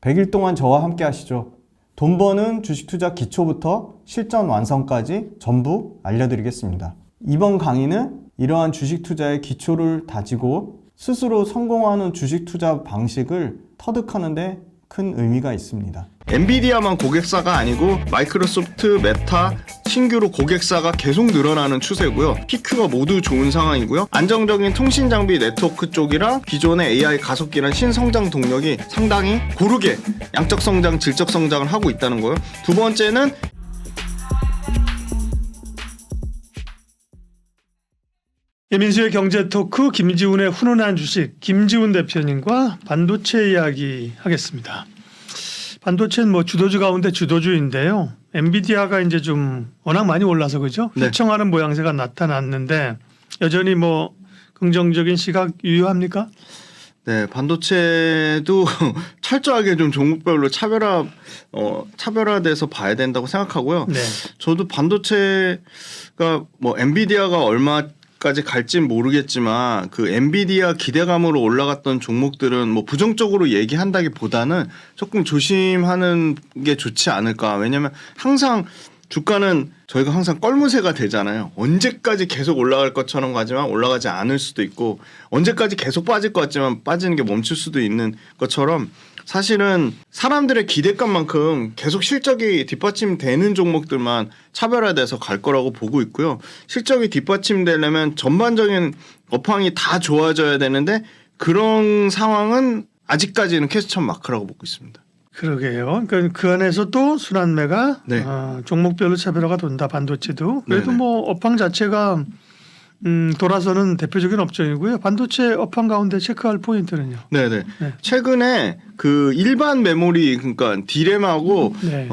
100일 동안 저와 함께 하시죠. 돈 버는 주식 투자 기초부터 실전 완성까지 전부 알려드리겠습니다. 이번 강의는 이러한 주식 투자의 기초를 다지고 스스로 성공하는 주식 투자 방식을 터득하는 데 큰 의미가 있습니다. 엔비디아만 고객사가 아니고 마이크로소프트, 메타, 신규로 고객사가 계속 늘어나는 추세고요. PQ가 모두 좋은 상황이고요. 안정적인 통신 장비 네트워크 쪽이랑 기존의 AI 가속기란 신성장 동력이 상당히 고르게 양적 성장, 질적 성장을 하고 있다는 거예요. 두 번째는 민수의 경제 토크 김지훈의 훈훈한 주식 김지훈 대표님과 반도체 이야기 하겠습니다. 반도체는 뭐 주도주 가운데 주도주인데요. 엔비디아가 이제 좀 워낙 많이 올라서 그죠? 네. 휘청하는 모양새가 나타났는데 여전히 뭐 긍정적인 시각 유효합니까? 네, 반도체도 철저하게 좀 종목별로 차별화돼서 봐야 된다고 생각하고요. 네. 저도 반도체가 뭐 엔비디아가 얼마까지 갈진 모르겠지만 그 엔비디아 기대감으로 올라갔던 종목들은 뭐 부정적으로 얘기한다기보다는 조금 조심하는 게 좋지 않을까. 왜냐면 항상 주가는 저희가 항상 껄무새가 되잖아요. 언제까지 계속 올라갈 것처럼 가지만 올라가지 않을 수도 있고 언제까지 계속 빠질 것 같지만 빠지는 게 멈출 수도 있는 것처럼 사실은 사람들의 기대감만큼 계속 실적이 뒷받침되는 종목들만 차별화돼서 갈 거라고 보고 있고요. 실적이 뒷받침되려면 전반적인 업황이 다 좋아져야 되는데 그런 상황은 아직까지는 캐스천 마크라고 보고 있습니다. 그러게요. 그러니까 그 안에서도 순환매가 네. 종목별로 차별화가 돈다. 반도체도. 그래도 네네. 뭐 업황 자체가 돌아서는 대표적인 업종이고요. 반도체 업황 가운데 체크할 포인트는요. 네네. 네. 최근에 그 일반 메모리 그러니까 디램하고 네.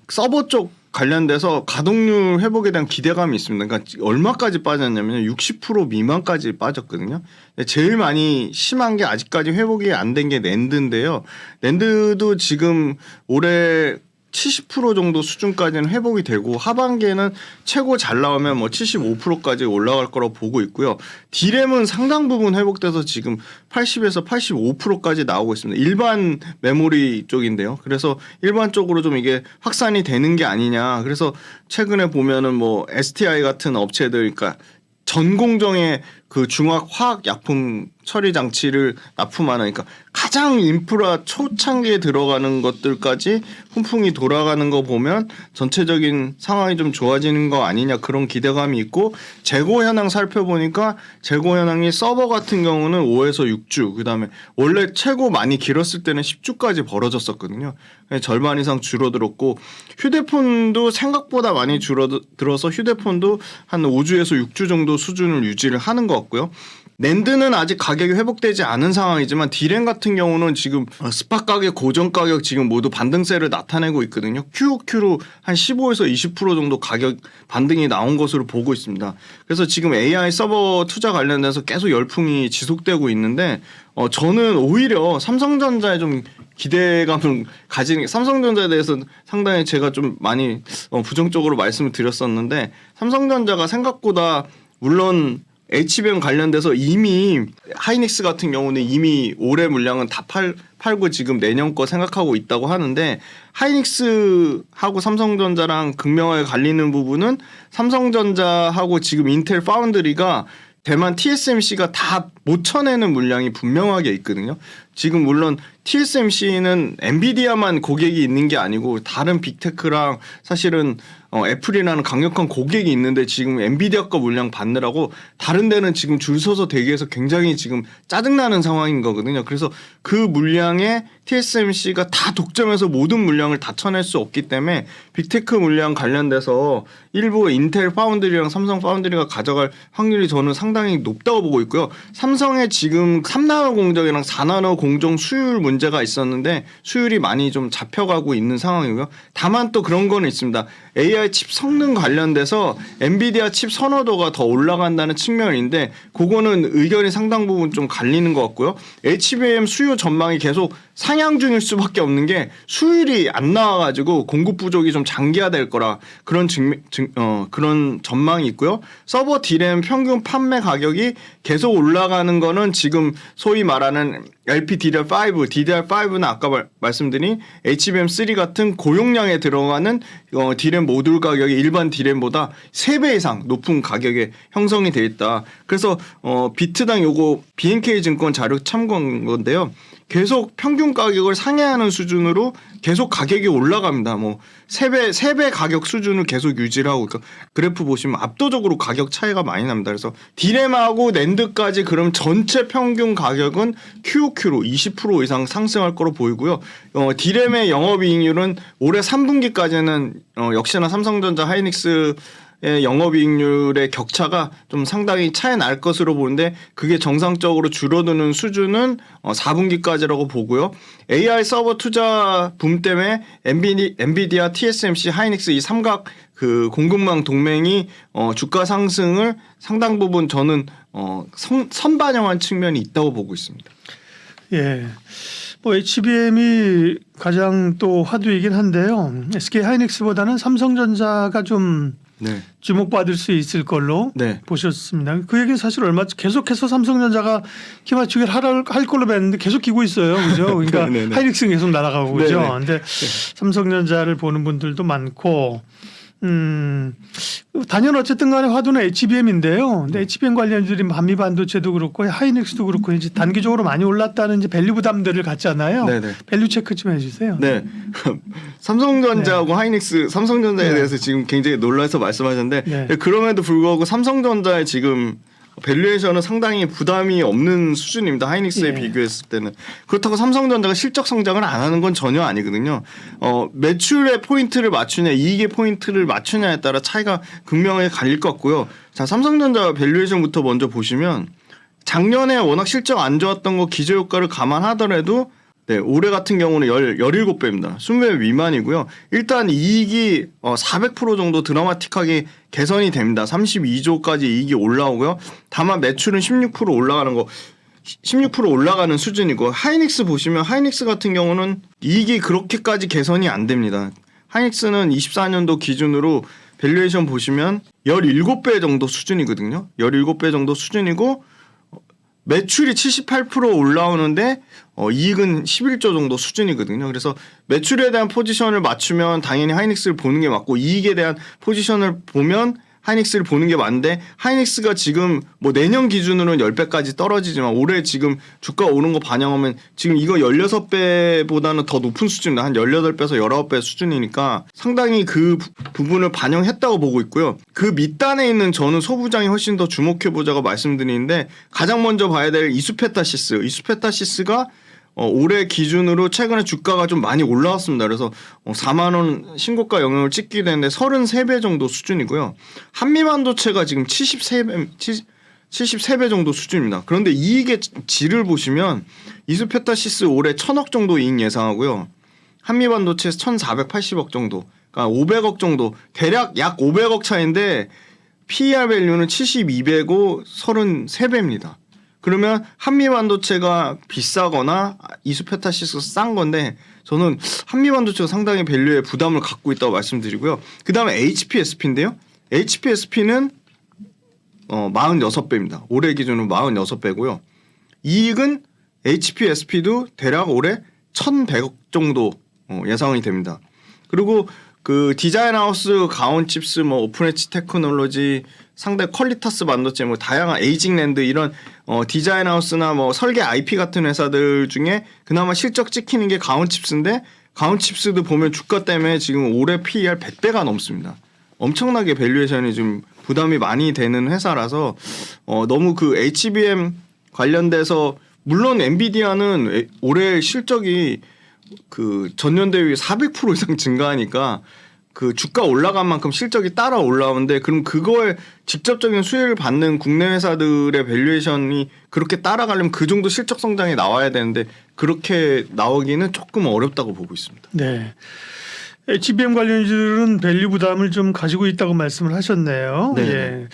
서버 쪽 관련돼서 가동률 회복에 대한 기대감이 있습니다. 그러니까 얼마까지 빠졌냐면 60% 미만까지 빠졌거든요. 근데 제일 많이 심한 게 아직까지 회복이 안 된 게 낸드인데요. 낸드도 지금 올해 70% 정도 수준까지는 회복이 되고 하반기에는 최고 잘 나오면 뭐 75%까지 올라갈 거라고 보고 있고요. 디램은 상당 부분 회복돼서 지금 80에서 85%까지 나오고 있습니다. 일반 메모리 쪽인데요. 그래서 일반 쪽으로 좀 이게 확산이 되는 게 아니냐. 그래서 최근에 보면은 뭐 STI 같은 업체들, 그러니까 전공정의 그 중화학 화학 약품 처리 장치를 납품하는, 그러니까 가장 인프라 초창기에 들어가는 것들까지 훈풍이 돌아가는 거 보면 전체적인 상황이 좀 좋아지는 거 아니냐 그런 기대감이 있고, 재고 현황 살펴보니까 재고 현황이 서버 같은 경우는 5에서 6주, 그다음에 원래 최고 많이 길었을 때는 10주까지 벌어졌었거든요. 절반 이상 줄어들었고, 휴대폰도 생각보다 많이 줄어들어서 휴대폰도 한 5주에서 6주 정도 수준을 유지를 하는 것 같고요. 낸드는 아직 가격이 회복되지 않은 상황이지만 디램 같은 경우는 지금 스팟 가격, 고정 가격 지금 모두 반등세를 나타내고 있거든요. QOQ로 한 15에서 20% 정도 가격 반등이 나온 것으로 보고 있습니다. 그래서 지금 AI 서버 투자 관련돼서 계속 열풍이 지속되고 있는데 저는 오히려 삼성전자에 좀 기대감을 가지는 게, 삼성전자에 대해서 상당히 제가 좀 많이 부정적으로 말씀을 드렸었는데, 삼성전자가 생각보다 물론 HBM 관련돼서 이미 하이닉스 같은 경우는 이미 올해 물량은 다 팔고 지금 내년 거 생각하고 있다고 하는데, 하이닉스하고 삼성전자랑 극명하게 갈리는 부분은 삼성전자하고 지금 인텔 파운드리가 대만 TSMC가 다 못 쳐내는 물량이 분명하게 있거든요. 지금 물론 TSMC는 엔비디아만 고객이 있는 게 아니고 다른 빅테크랑 사실은 애플이라는 강력한 고객이 있는데 지금 엔비디아 거 물량 받느라고 다른 데는 지금 줄 서서 대기해서 굉장히 지금 짜증나는 상황인 거거든요. 그래서 그 물량에 TSMC가 다 독점해서 모든 물량을 다 쳐낼 수 없기 때문에 빅테크 물량 관련돼서 일부 인텔 파운드리랑 삼성 파운드리가 가져갈 확률이 저는 상당히 높다고 보고 있고요. 삼성의 지금 3나노 공정이랑 4나노 공정 수율 문제가 있었는데 수율이 많이 좀 잡혀가고 있는 상황이고요. 다만 또 그런 거는 있습니다. AI 칩 성능 관련돼서 엔비디아 칩 선호도가 더 올라간다는 측면인데 그거는 의견이 상당 부분 좀 갈리는 것 같고요. HBM 수요 전망이 계속 상향 중일 수밖에 없는 게 수율이 안 나와가지고 공급 부족이 좀 장기화될 거라 그런 그런 전망이 있고요. 서버 D램 평균 판매 가격이 계속 올라가는 거는 지금 소위 말하는 LPDDR5, DDR5는 아까 말씀드린 HBM3 같은 고용량에 들어가는 D램 모듈 가격이 일반 D램보다 3배 이상 높은 가격에 형성이 돼 있다. 그래서 비트당 요거 BNK 증권 자료 참고한 건데요. 계속 평균 가격을 상회하는 수준으로 계속 가격이 올라갑니다. 뭐 3배 가격 수준을 계속 유지를 하고 그러니까 그래프 보시면 압도적으로 가격 차이가 많이 납니다. 그래서 D램하고 낸드까지 그럼 전체 평균 가격은 QOQ로 20% 이상 상승할 거로 보이고요. D램의 영업이익률은 올해 3분기까지는 역시나 삼성전자 하이닉스 의 영업이익률의 격차가 좀 상당히 차이 날 것으로 보는데 그게 정상적으로 줄어드는 수준은 4분기까지라고 보고요. AI 서버 투자 붐 때문에 엔비디아, TSMC, 하이닉스 이 삼각 그 공급망 동맹이 주가 상승을 상당 부분 저는 선반영한 측면이 있다고 보고 있습니다. 예. 뭐 HBM이 가장 또 화두이긴 한데요. SK 하이닉스보다는 삼성전자가 좀 네. 주목받을 수 있을 걸로 네. 보셨습니다. 그 얘기는 사실 계속해서 삼성전자가 키 맞추기를 할 걸로 뵀는데 계속 끼고 있어요. 그죠? 그러니까 하이닉스는 계속 날아가고 그죠? 그런데 삼성전자를 보는 분들도 많고 단연 어쨌든 간에 화두는 HBM인데요. 근데 HBM 관련주들이 한미 반도체도 그렇고 하이닉스도 그렇고 이제 단기적으로 많이 올랐다는 이제 밸류 부담들을 갖잖아요. 네네. 밸류 체크 좀 해주세요. 네. 삼성전자하고 하이닉스, 삼성전자에 대해서 지금 굉장히 놀라서 말씀하셨는데 네. 그럼에도 불구하고 삼성전자의 지금 밸류에이션은 상당히 부담이 없는 수준입니다. 하이닉스에 비교했을 때는. 그렇다고 삼성전자가 실적 성장을 안 하는 건 전혀 아니거든요. 매출의 포인트를 맞추냐, 이익의 포인트를 맞추냐에 따라 차이가 극명하게 갈릴 것 같고요. 자, 삼성전자 밸류에이션부터 먼저 보시면 작년에 워낙 실적 안 좋았던 거 기저효과를 감안하더라도 네, 올해 같은 경우는 17배입니다. 20배 미만이고요. 일단 이익이 400% 정도 드라마틱하게 개선이 됩니다. 32조까지 이익이 올라오고요. 다만 매출은 16% 올라가는 거 16% 올라가는 수준이고 하이닉스 보시면 하이닉스 같은 경우는 이익이 그렇게까지 개선이 안 됩니다. 하이닉스는 24년도 기준으로 밸류에이션 보시면 17배 정도 수준이거든요. 17배 정도 수준이고 매출이 78% 올라오는데 이익은 11조 정도 수준이거든요. 그래서 매출에 대한 포지션을 맞추면 당연히 하이닉스를 보는 게 맞고 이익에 대한 포지션을 보면 하이닉스를 보는 게 맞는데 하이닉스가 지금 뭐 내년 기준으로는 10배까지 떨어지지만 올해 지금 주가 오른 거 반영하면 지금 이거 16배보다는 더 높은 수준입니다. 한 18배에서 19배 수준이니까 상당히 그 부분을 반영했다고 보고 있고요. 그 밑단에 있는 저는 소부장이 훨씬 더 주목해보자고 말씀드리는데 가장 먼저 봐야 될 이수페타시스가 올해 기준으로 최근에 주가가 좀 많이 올라왔습니다. 그래서 4만 원 신고가 영역을 찍기도 했는데 33배 정도 수준이고요. 한미반도체가 지금 73배 정도 수준입니다. 그런데 이익의 질을 보시면 이수페타시스 올해 1,000억 정도 이익 예상하고요. 한미반도체에서 1,480억 정도, 그러니까 500억 정도, 대략 약 500억 차인데 PER 밸류는 72배고 33배입니다. 그러면 한미반도체가 비싸거나 이수페타시스가 싼 건데 저는 한미반도체가 상당히 밸류에 부담을 갖고 있다고 말씀드리고요. 그 다음에 HPSP인데요. HPSP는 46배입니다. 올해 기준으로 46배고요. 이익은 HPSP도 대략 올해 1,100억 정도 예상이 됩니다. 그리고 그 디자인하우스, 가온칩스, 뭐 오픈엣지 테크놀로지, 상대 퀄리타스 반도체, 뭐 다양한 에이징랜드 이런 디자인하우스나 뭐 설계 IP 같은 회사들 중에 그나마 실적 찍히는 게 가온칩스인데 가온칩스도 보면 주가 때문에 지금 올해 PER 100배가 넘습니다. 엄청나게 밸류에이션이 좀 부담이 많이 되는 회사라서 너무 그 HBM 관련돼서 물론 엔비디아는 올해 실적이 그 전년 대비 400% 이상 증가하니까 그 주가 올라간 만큼 실적이 따라 올라오는데 그럼 그거에 직접적인 수혜를 받는 국내 회사들의 밸류에이션이 그렇게 따라가려면 그 정도 실적 성장이 나와야 되는데 그렇게 나오기는 조금 어렵다고 보고 있습니다. 네. HBM 관련주들은 밸류 부담을 좀 가지고 있다고 말씀을 하셨네요. 네. 예.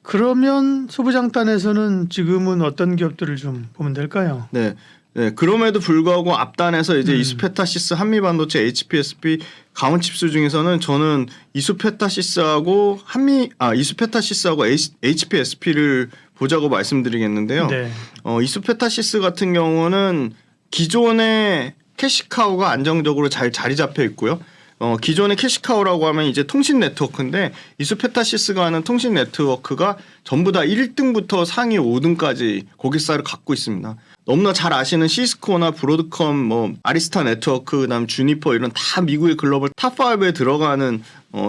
그러면 소부장단에서는 지금은 어떤 기업들을 좀 보면 될까요? 네. 네, 그럼에도 불구하고 앞단에서 이제 이수페타시스, 한미반도체, HPSP 가온 칩스 중에서는 저는 이수페타시스하고 이수페타시스하고 HPSP를 보자고 말씀드리겠는데요. 네. 이수페타시스 같은 경우는 기존의 캐시카우가 안정적으로 잘 자리 잡혀 있고요. 기존의 캐시카우라고 하면 이제 통신 네트워크인데 이수페타시스가 하는 통신 네트워크가 전부 다 1등부터 상위 5등까지 고객사를 갖고 있습니다. 너무나 잘 아시는 시스코나 브로드컴, 뭐 아리스타 네트워크, 그다음 주니퍼 이런 다 미국의 글로벌 탑5에 들어가는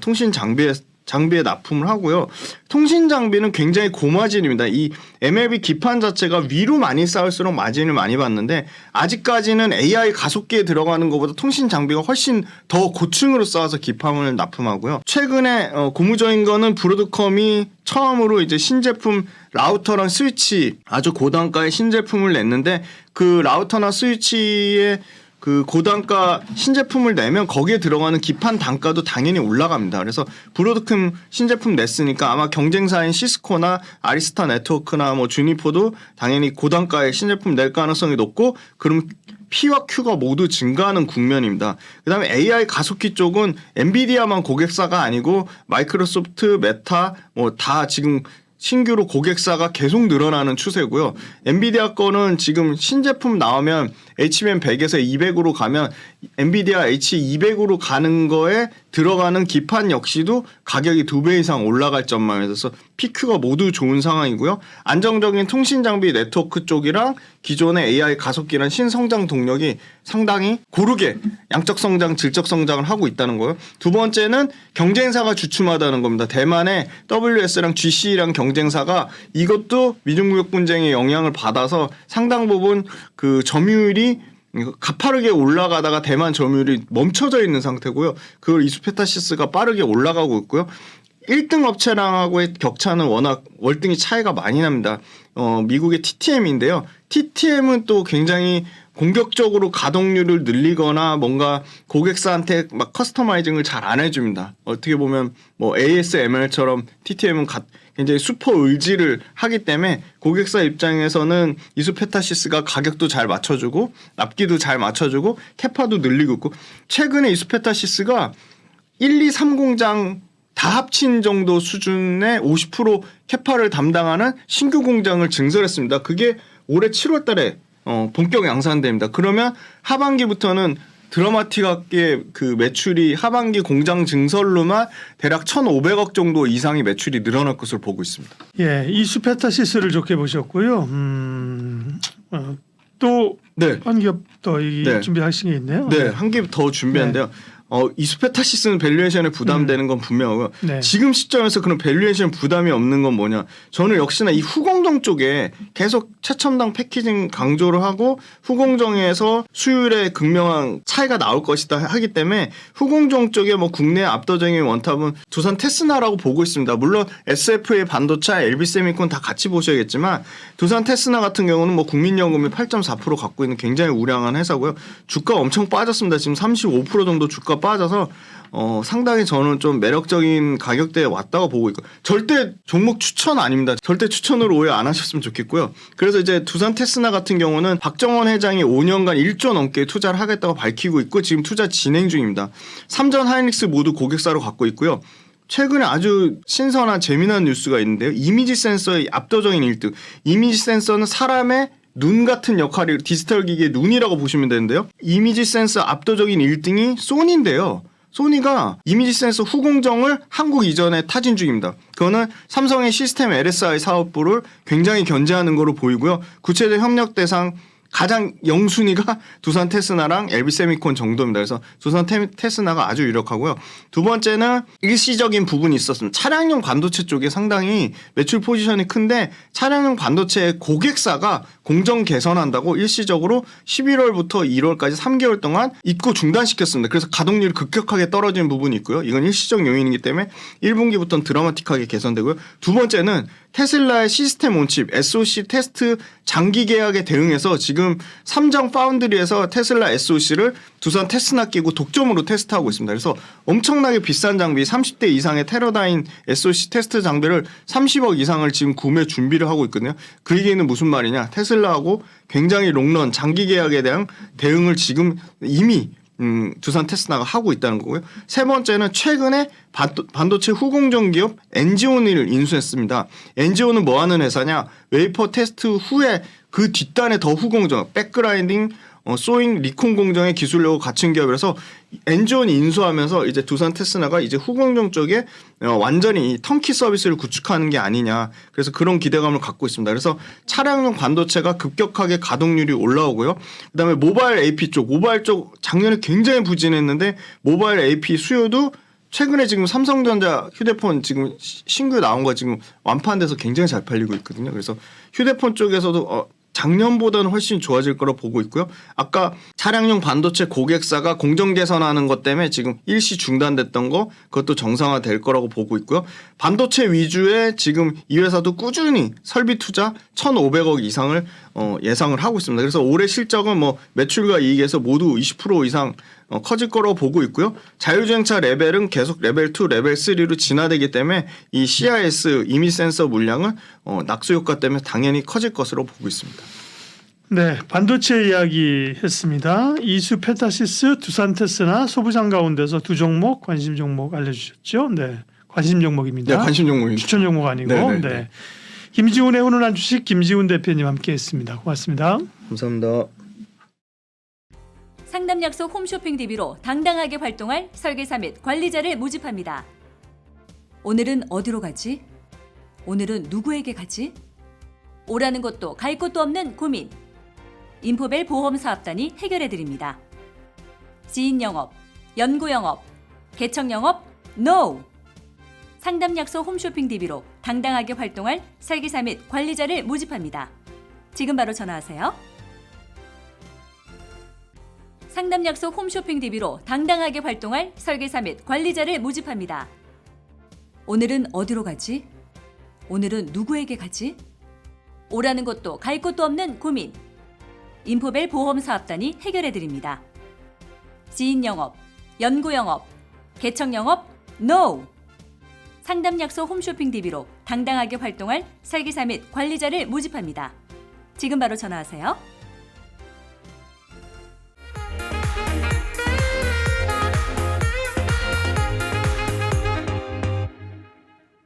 통신 장비에 납품을 하고요. 통신 장비는 굉장히 고마진입니다. 이 MLB 기판 자체가 위로 많이 쌓을수록 마진을 많이 받는데 아직까지는 AI 가속기에 들어가는 것보다 통신 장비가 훨씬 더 고층으로 쌓아서 기판을 납품하고요. 최근에 고무적인 거는 브로드컴이 처음으로 이제 신제품 라우터랑 스위치 아주 고단가의 신제품을 냈는데 그 라우터나 스위치의 그 고단가 신제품을 내면 거기에 들어가는 기판 단가도 당연히 올라갑니다. 그래서 브로드컴 신제품 냈으니까 아마 경쟁사인 시스코나 아리스타 네트워크나 뭐 주니퍼도 당연히 고단가의 신제품 낼 가능성이 높고 그럼 P와 Q가 모두 증가하는 국면입니다. 그다음에 AI 가속기 쪽은 엔비디아만 고객사가 아니고 마이크로소프트, 메타 뭐 다 지금 신규로 고객사가 계속 늘어나는 추세고요. 엔비디아 거는 지금 신제품 나오면 HBM 100에서 200으로 가면 엔비디아 H200으로 가는 거에 들어가는 기판 역시도 가격이 2배 이상 올라갈 전망이라서 PQ가 모두 좋은 상황이고요. 안정적인 통신 장비 네트워크 쪽이랑 기존의 AI 가속기란 신성장 동력이 상당히 고르게 양적 성장, 질적 성장을 하고 있다는 거예요. 두 번째는 경쟁사가 주춤하다는 겁니다. 대만의 WS랑 GC랑 경쟁사가 이것도 미중무역 분쟁의 영향을 받아서 상당 부분 그 점유율이 가파르게 올라가다가 대만 점유율이 멈춰져 있는 상태고요. 그걸 이수페타시스가 빠르게 올라가고 있고요. 1등 업체랑하고의 격차는 워낙 월등히 차이가 많이 납니다. 미국의 TTM인데요. TTM은 또 굉장히 공격적으로 가동률을 늘리거나 뭔가 고객사한테 막 커스터마이징을 잘 안 해줍니다. 어떻게 보면 뭐 ASML처럼 TTM은 굉장히 슈퍼 의지를 하기 때문에 고객사 입장에서는 이수페타시스가 가격도 잘 맞춰주고 납기도 잘 맞춰주고 캐파도 늘리고 있고 최근에 이수페타시스가 1, 2, 3공장 다 합친 정도 수준의 50% 캐파를 담당하는 신규 공장을 증설했습니다. 그게 올해 7월 달에 본격 양산됩니다. 그러면 하반기부터는 드라마틱하게 그 매출이 하반기 공장 증설로만 대략 1,500억 정도 이상의 매출이 늘어날 것으로 보고 있습니다. 예, 이수페타시스를 좋게 보셨고요. 또 네. 한 기업 더 네. 준비하신 게 있네요. 네, 한 개 더 준비한데요. 이수페타시스는 밸류에이션에 부담되는 건 분명하고요. 네. 지금 시점에서 그런 밸류에이션 부담이 없는 건 뭐냐. 저는 역시나 이 후공정 쪽에 계속 최첨단 패키징 강조를 하고 후공정에서 수율에 극명한 차이가 나올 것이다 하기 때문에 후공정 쪽에 뭐 국내 압도적인 원탑은 두산 테스나라고 보고 있습니다. 물론 SFA 반도체, LB세미콘 다 같이 보셔야겠지만 두산 테스나 같은 경우는 뭐 국민연금이 8.4% 갖고 있는 굉장히 우량한 회사고요. 주가 엄청 빠졌습니다. 지금 35% 정도 주가 빠져서 상당히 저는 좀 매력적인 가격대에 왔다고 보고 있고 절대 종목 추천 아닙니다. 절대 추천으로 오해 안 하셨으면 좋겠고요. 그래서 이제 두산 테스나 같은 경우는 박정원 회장이 5년간 1조 넘게 투자를 하겠다고 밝히고 있고 지금 투자 진행 중입니다. 삼전 하이닉스 모두 고객사로 갖고 있고요. 최근에 아주 신선한 재미난 뉴스가 있는데요. 이미지 센서의 압도적인 1등. 이미지 센서는 사람의 눈 같은 역할이 디지털 기기의 눈이라고 보시면 되는데요. 이미지 센서 압도적인 1등이 소니인데요. 소니가 이미지 센서 후공정을 한국 이전에 타진 중입니다. 그거는 삼성의 시스템 LSI 사업부를 굉장히 견제하는 거로 보이고요. 구체적 협력 대상 가장 영순위가 두산 테스나랑 LB세미콘 정도입니다. 그래서 두산 테스나가 아주 유력하고요. 두 번째는 일시적인 부분이 있었습니다. 차량용 반도체 쪽에 상당히 매출 포지션이 큰데 차량용 반도체 고객사가 공정 개선한다고 일시적으로 11월부터 1월까지 3개월 동안 입고 중단시켰습니다. 그래서 가동률이 급격하게 떨어지는 부분이 있고요. 이건 일시적 요인이기 때문에 1분기부터는 드라마틱하게 개선되고요. 두 번째는 테슬라의 시스템 온칩 SoC 테스트 장기 계약에 대응해서 지금 삼정 파운드리에서 테슬라 SoC를 두산 테스나 끼고 독점으로 테스트하고 있습니다. 그래서 엄청나게 비싼 장비 30대 이상의 테러다인 SoC 테스트 장비를 30억 이상을 지금 구매 준비를 하고 있거든요. 그 얘기는 무슨 말이냐. 테슬라 테슬라하고 굉장히 롱런 장기 계약에 대한 대응을 지금 이미 두산 테스나가 하고 있다는 거고요. 세 번째는 최근에 반도체 후공정 기업 엔지온을 인수했습니다. 엔지온은 뭐 하는 회사냐? 웨이퍼 테스트 후에 그 뒷단에 더 후공정, 백그라인딩, 소잉, 리콘 공정의 기술력을 갖춘 기업이라서 엔지온이 인수하면서 이제 두산 테스나가 이제 후공정 쪽에 완전히 턴키 서비스를 구축하는 게 아니냐. 그래서 그런 기대감을 갖고 있습니다. 그래서 차량용 반도체가 급격하게 가동률이 올라오고요. 그다음에 모바일 AP 쪽, 모바일 쪽 작년에 굉장히 부진했는데 모바일 AP 수요도 최근에 지금 삼성전자 휴대폰 지금 신규 나온 거 지금 완판돼서 굉장히 잘 팔리고 있거든요. 그래서 휴대폰 쪽에서도 작년보다는 훨씬 좋아질 거라 보고 있고요. 아까 차량용 반도체 고객사가 공정 개선하는 것 때문에 지금 일시 중단됐던 거 그것도 정상화될 거라고 보고 있고요. 반도체 위주의 지금 이 회사도 꾸준히 설비 투자 1,500억 이상을 예상을 하고 있습니다. 그래서 올해 실적은 뭐 매출과 이익에서 모두 20% 이상 커질 거라고 보고 있고요. 자율주행차 레벨은 계속 레벨 2, 레벨 3로 진화되기 때문에 이 CIS 이미 센서 물량은 낙수 효과 때문에 당연히 커질 것으로 보고 있습니다. 네, 반도체 이야기 했습니다. 이수 페타시스, 두산 테스나 소부장 가운데서 두 종목 관심 종목 알려주셨죠? 네, 관심 종목입니다. 네, 관심 종목입니다. 추천 종목 아니고. 네네네. 네. 김지훈의 훈훈한 주식 김지훈 대표님 함께했습니다. 고맙습니다. 감사합니다. 상담 약속 홈쇼핑 DB로 당당하게 활동할 설계사 및 관리자를 모집합니다. 오늘은 어디로 가지? 오늘은 누구에게 가지? 오라는 곳도 갈 곳도 없는 고민. 인포벨 보험사업단이 해결해드립니다. 지인 영업, 연구 영업, 개척 영업, NO! 상담 약속 홈쇼핑 DB로 당당하게 활동할 설계사 및 관리자를 모집합니다. 지금 바로 전화하세요. 상담 약속 홈쇼핑 DB로 당당하게 활동할 설계사 및 관리자를 모집합니다. 오늘은 어디로 가지? 오늘은 누구에게 가지? 오라는 곳도 갈 곳도 없는 고민. 인포벨 보험사업단이 해결해드립니다. 지인 영업, 연구 영업, 개척 영업, NO! 상담 약속 홈쇼핑 DB로 당당하게 활동할 설계사 및 관리자를 모집합니다. 지금 바로 전화하세요.